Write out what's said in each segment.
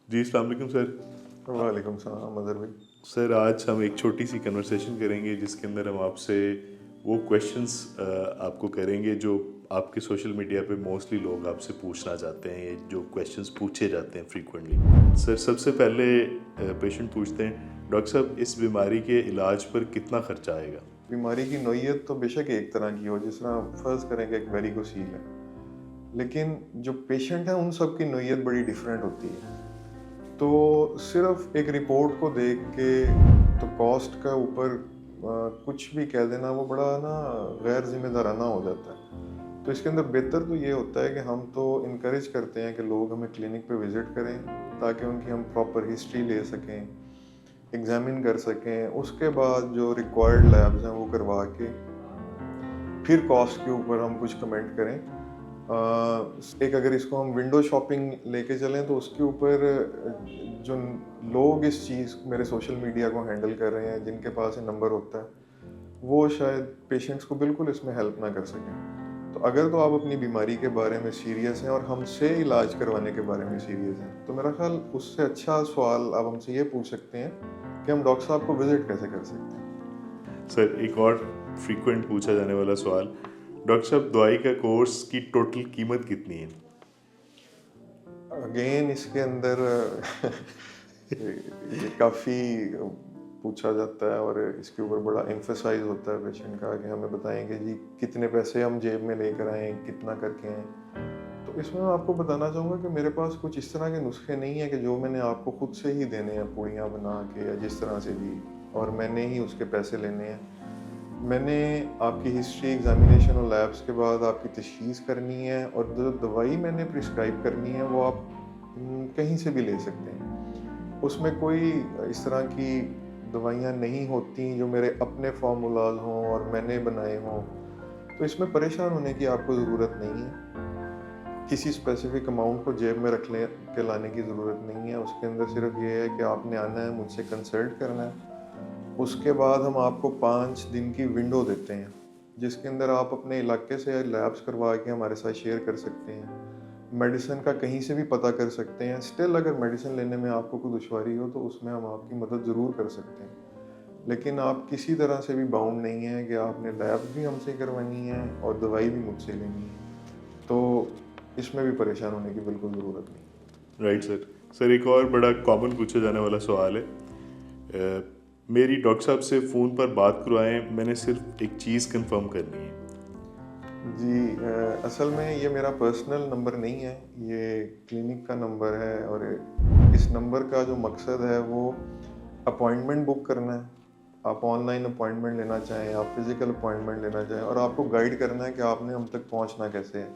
जी अस्सलाम वालेकुम सर। वालेकुम सलाम अज़हर भाई। सर आज हम एक छोटी सी कन्वर्सेशन करेंगे जिसके अंदर हम आपसे वो क्वेश्चंस आपको करेंगे जो आपके सोशल मीडिया पे मोस्टली लोग आपसे पूछना चाहते हैं, ये जो क्वेश्चंस पूछे जाते हैं फ्रीक्वेंटली। सर सबसे पहले पेशेंट पूछते हैं, डॉक्टर साहब इस बीमारी के इलाज पर कितना खर्चा आएगा? बीमारी की नोयत तो बेशक एक तरह की हो, जिस तरह फर्ज करें कि एक वेरिकोसील है, लेकिन जो पेशेंट है उन सब की नोयत बड़ी डिफरेंट होती है। तो सिर्फ एक रिपोर्ट को देख के तो कॉस्ट का ऊपर कुछ भी कह देना वो बड़ा ना गैर जिम्मेदाराना हो जाता है। तो इसके अंदर बेहतर तो ये होता है कि हम तो इनक्रेज करते हैं कि लोग हमें क्लिनिक पे विज़िट करें ताकि उनकी हम प्रॉपर हिस्ट्री ले सकें, एग्जामिन कर सकें, उसके बाद जो रिक्वायर्ड लैब्स हैं वो करवा के फिर कॉस्ट के ऊपर हम कुछ कमेंट करें। एक अगर इसको हम विंडो शॉपिंग लेके चलें तो उसके ऊपर जो लोग इस चीज़ मेरे सोशल मीडिया को हैंडल कर रहे हैं, जिनके पास ये नंबर होता है, वो शायद पेशेंट्स को बिल्कुल इसमें हेल्प ना कर सकें। तो अगर तो आप अपनी बीमारी के बारे में सीरियस हैं और हमसे इलाज करवाने के बारे में सीरियस हैं, तो मेरा ख्याल उससे अच्छा सवाल आप हमसे ये पूछ सकते हैं कि हम डॉक्टर साहब को विजिट कैसे कर सकते हैं। सर एक और फ्रीक्वेंट पूछा जाने वाला सवाल, डॉक्टर साहब दवाई का कोर्स की टोटल कीमत कितनी है? अगेन इसके अंदर ये काफ़ी पूछा जाता है और इसके ऊपर बड़ा एम्फेसाइज होता है पेशेंट का कि हमें बताएं कि जी कितने पैसे हम जेब में लेकर आएँ, कितना करके आएँ। तो इसमें मैं आपको बताना चाहूँगा कि मेरे पास कुछ इस तरह के नुस्खे नहीं है कि जो मैंने आपको खुद से ही देने हैं पूड़ियाँ बना के या जिस तरह से भी, और मैंने ही उसके पैसे लेने हैं। मैंने आपकी हिस्ट्री, एग्जामिनेशन और लैब्स के बाद आपकी तशख़ीस करनी है, और जो दवाई मैंने प्रिस्क्राइब करनी है वो आप कहीं से भी ले सकते हैं। उसमें कोई इस तरह की दवाइयाँ नहीं होती जो मेरे अपने फार्मूलाज हों और मैंने बनाए हों, तो इसमें परेशान होने की आपको ज़रूरत नहीं है। किसी स्पेसिफिक अमाउंट को जेब में रख ले के लाने की ज़रूरत नहीं है। उसके अंदर सिर्फ ये है कि आपने आना है, मुझसे कंसल्ट करना है। उसके बाद हम आपको 5 दिन की विंडो देते हैं, जिसके अंदर आप अपने इलाके से लैब्स करवा के हमारे साथ शेयर कर सकते हैं। मेडिसिन का कहीं से भी पता कर सकते हैं। स्टिल अगर मेडिसिन लेने में आपको कोई दुश्वारी हो तो उसमें हम आपकी मदद ज़रूर कर सकते हैं। लेकिन आप किसी तरह से भी बाउंड नहीं हैं कि आपने लैब्स भी हमसे करवानी है और दवाई भी मुझसे लेनी है। तो इसमें भी परेशान होने की बिल्कुल ज़रूरत नहीं। Right sir. सर एक और बड़ा कॉमन पूछा जाने वाला सवाल है, मेरी डॉक्टर साहब से फ़ोन पर बात करवाएं, मैंने सिर्फ एक चीज़ कंफर्म करनी है। जी असल में ये मेरा पर्सनल नंबर नहीं है, ये क्लिनिक का नंबर है, और इस नंबर का जो मकसद है वो अपॉइंटमेंट बुक करना है। आप ऑनलाइन अपॉइंटमेंट लेना चाहें, आप फिज़िकल अपॉइंटमेंट लेना चाहें, और आपको गाइड करना है कि आपने हम तक पहुंचना कैसे है।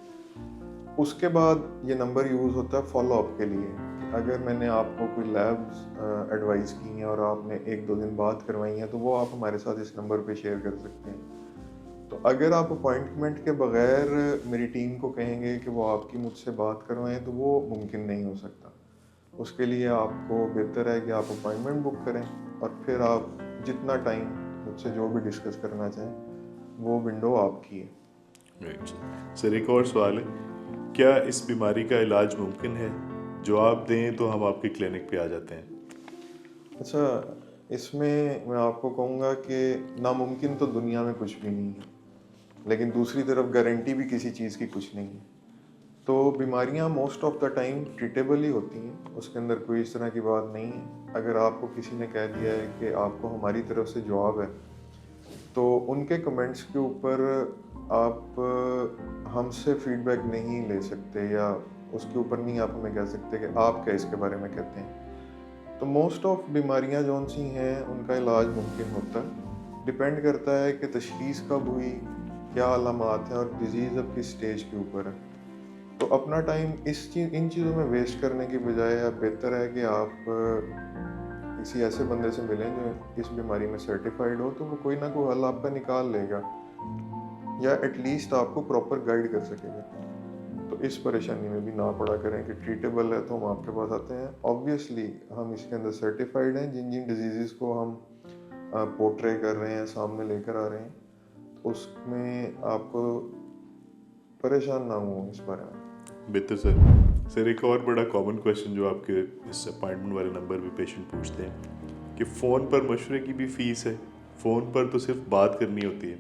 उसके बाद ये नंबर यूज़ होता है फॉलो अप के लिए, कि अगर मैंने आपको कोई लैब्स एडवाइस की हैं और आपने 1-2 दिन बाद करवाई हैं, तो वो आप हमारे साथ इस नंबर पे शेयर कर सकते हैं। तो अगर आप अपॉइंटमेंट के बगैर मेरी टीम को कहेंगे कि वो आपकी मुझसे बात करवाएं, तो वो मुमकिन नहीं हो सकता। उसके लिए आपको बेहतर है कि आप अपॉइंटमेंट बुक करें और फिर आप जितना टाइम मुझसे जो भी डिस्कस करना चाहें, वो विंडो आपकी है। Right sir. एक और सवाल है, क्या इस बीमारी का इलाज मुमकिन है? जवाब दें तो हम आपके क्लिनिक पे आ जाते हैं। अच्छा, इसमें मैं आपको कहूँगा कि नामुमकिन तो दुनिया में कुछ भी नहीं है, लेकिन दूसरी तरफ गारंटी भी किसी चीज़ की कुछ नहीं है। तो बीमारियां most of the time treatable ही होती हैं, उसके अंदर कोई इस तरह की बात नहीं है। अगर आपको किसी ने कह दिया है कि आपको हमारी तरफ से जवाब है, तो उनके कमेंट्स के ऊपर आप हमसे फीडबैक नहीं ले सकते, या उसके ऊपर नहीं आप हमें कह सकते कि आप क्या इसके बारे में कहते हैं। तो मोस्ट ऑफ बीमारियां जौन सी हैं उनका इलाज मुमकिन होता है। डिपेंड करता है कि तशख़ीस कब हुई, क्या अलामात हैं, और डिज़ीज़ अब किस स्टेज के ऊपर है। तो अपना टाइम इन चीज़ों में वेस्ट करने की बजाय बेहतर है कि आप किसी ऐसे बंदे से मिलें जो इस बीमारी में सर्टिफाइड हो, तो वो कोई ना कोई हल आपका निकाल लेगा, या एटलीस्ट आपको प्रॉपर गाइड कर सकेगा। तो इस परेशानी में भी ना पड़ा करें कि ट्रीटेबल है तो हम आपके पास आते हैं। ऑब्वियसली हम इसके अंदर सर्टिफाइड हैं, जिन जिन डिजीज़ को हम पोर्ट्रे कर रहे हैं, सामने लेकर आ रहे हैं, तो उसमें आपको परेशान ना हो इस बारे में। बेहतर सर। سر ایک اور بڑا کامن کویشچن جو آپ کے اس اپائنٹمنٹ والے نمبر پہ پیشنٹ پوچھتے ہیں کہ فون پر مشورے کی بھی فیس ہے، فون پر تو صرف بات کرنی ہوتی ہے.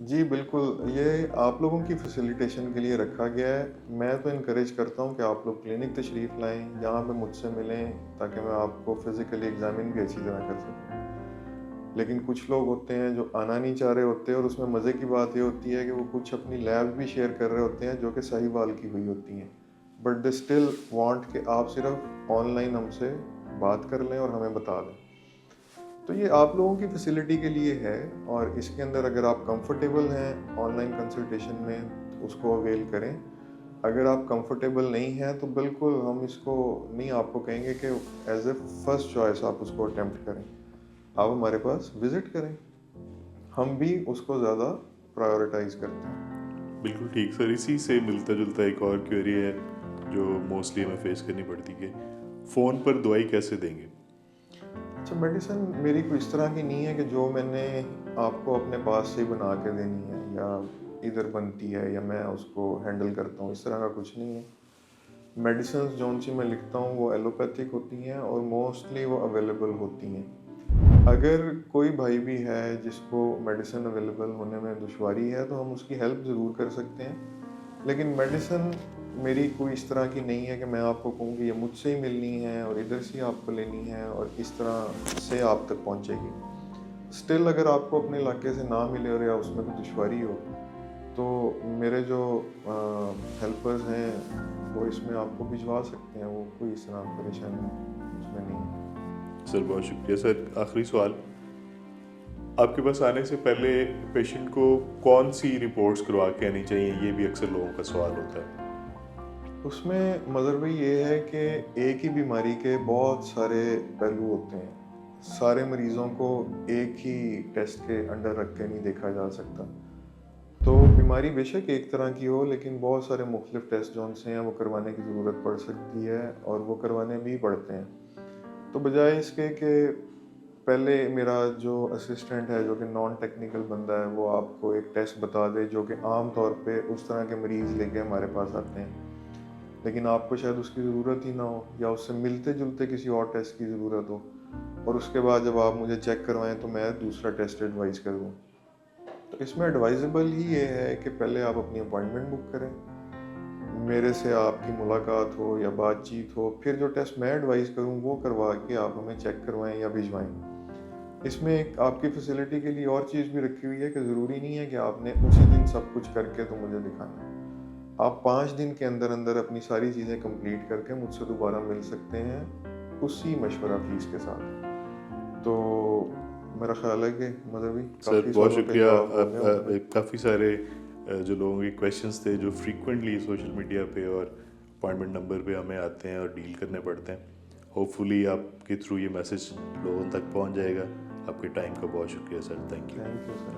جی بالکل، یہ آپ لوگوں کی فیسیلیٹیشن کے لیے رکھا گیا ہے. میں تو انکریج کرتا ہوں کہ آپ لوگ کلینک تشریف لائیں، یہاں پہ مجھ سے ملیں تاکہ میں آپ کو فزیکلی ایگزامن بھی اچھی طرح کر سکوں. لیکن کچھ لوگ ہوتے ہیں جو آنا نہیں چاہ رہے ہوتے، اور اس میں مزے کی بات یہ ہوتی ہے کہ وہ کچھ اپنی لیب بھی شیئر کر رہے ہوتے ہیں جو کہ صحیح بال کی ہوئی ہوتی ہیں، بٹ دے اسٹل وانٹ کہ آپ صرف آن لائن ہم سے بات کر لیں اور ہمیں بتا دیں. تو یہ آپ لوگوں کی فیسلٹی کے لیے ہے، اور اس کے اندر اگر آپ کمفرٹیبل ہیں آن لائن کنسلٹیشن میں تو اس کو اویل کریں. اگر آپ کمفرٹیبل نہیں ہیں تو بالکل ہم اس کو نہیں آپ کو کہیں گے کہ ایز اے فرسٹ چوائس آپ اس کو اٹیمپٹ کریں. آپ ہمارے پاس وزٹ کریں، ہم بھی اس کو زیادہ پرائیورٹائز کرتے ہیں. بالکل ٹھیک سر. اسی سے ملتا جلتا ایک اور کیوری ہے جو موسٹلی ہمیں فیس کرنی پڑتی کہ فون پر دوائی کیسے دیں گے. اچھا، میڈیسن میری کوئی اس طرح کی نہیں ہے کہ جو میں نے آپ کو اپنے پاس سے بنا کے دینی ہے یا ادھر بنتی ہے یا میں اس کو ہینڈل کرتا ہوں، اس طرح کا کچھ نہیں ہے. میڈیسنز جون سی میں لکھتا ہوں وہ ایلوپیتھک ہوتی ہیں اور موسٹلی وہ اویلیبل ہوتی ہیں. اگر کوئی بھائی بھی ہے جس کو میڈیسن اویلیبل ہونے میں دشواری ہے تو ہم اس کی ہیلپ ضرور کر سکتے ہیں. لیکن میڈیسن میری کوئی اس طرح کی نہیں ہے کہ میں آپ کو کہوں کہ یہ مجھ سے ہی ملنی ہے اور ادھر سے آپ کو لینی ہے اور اس طرح سے آپ تک پہنچے گی. اسٹل اگر آپ کو اپنے علاقے سے نہ ملے اور یا اس میں کوئی دشواری ہو تو میرے جو ہیلپرز ہیں وہ اس میں آپ کو بھجوا سکتے ہیں. وہ کوئی اس طرح پریشانی اس میں نہیں ہے. سر بہت شکریہ. سر آخری سوال، آپ کے پاس آنے سے پہلے پیشنٹ کو کون سی رپورٹس کروا کے آنی چاہیے؟ یہ بھی اکثر لوگوں کا سوال ہوتا ہے. اس میں مضر یہ ہے کہ ایک ہی بیماری کے بہت سارے پہلو ہوتے ہیں. سارے مریضوں کو ایک ہی ٹیسٹ کے انڈر رکھ کے نہیں دیکھا جا سکتا. تو بیماری بے شک ایک طرح کی ہو لیکن بہت سارے مختلف ٹیسٹ جو سے ہیں وہ کروانے کی ضرورت پڑ سکتی ہے اور وہ کروانے بھی پڑتے ہیں. تو بجائے اس کے کہ پہلے میرا جو اسسٹنٹ ہے جو کہ نان ٹیکنیکل بندہ ہے وہ آپ کو ایک ٹیسٹ بتا دے جو کہ عام طور پہ اس طرح کے مریض لے کے ہمارے پاس آتے ہیں لیکن آپ کو شاید اس کی ضرورت ہی نہ ہو یا اس سے ملتے جلتے کسی اور ٹیسٹ کی ضرورت ہو، اور اس کے بعد جب آپ مجھے چیک کروائیں تو میں دوسرا ٹیسٹ ایڈوائز کر دوں. تو اس میں ایڈوائزبل ہی یہ ہے کہ پہلے آپ اپنی اپوائنٹمنٹ بک کریں، میرے سے آپ کی ملاقات ہو یا بات چیت ہو، پھر جو ٹیسٹ میں ایڈوائز کروں وہ کروا کے آپ ہمیں چیک کروائیں یا بھجوائیں. اس میں ایک آپ کی فیسلٹی کے لیے اور چیز بھی رکھی ہوئی ہے کہ ضروری نہیں ہے کہ آپ نے اسی دن سب کچھ کر کے تو مجھے دکھانا ہے. آپ 5 دن کے اندر اندر اپنی ساری چیزیں کمپلیٹ کر کے مجھ سے دوبارہ مل سکتے ہیں اسی مشورہ فیس کے ساتھ. تو میرا خیال ہے کہ مذہبی سر بہت شکریہ. کافی سارے جو لوگوں کے کویشچنس تھے جو فریکوینٹلی سوشل میڈیا پہ اور اپائنٹمنٹ نمبر پہ ہمیں آتے ہیں اور ڈیل کرنے پڑتے ہیں. ہوپ فلی آپ کے تھرو یہ میسج لوگوں تک پہنچ جائے گا. آپ کے ٹائم کا بہت شکریہ sir. Thank you. Thank you sir.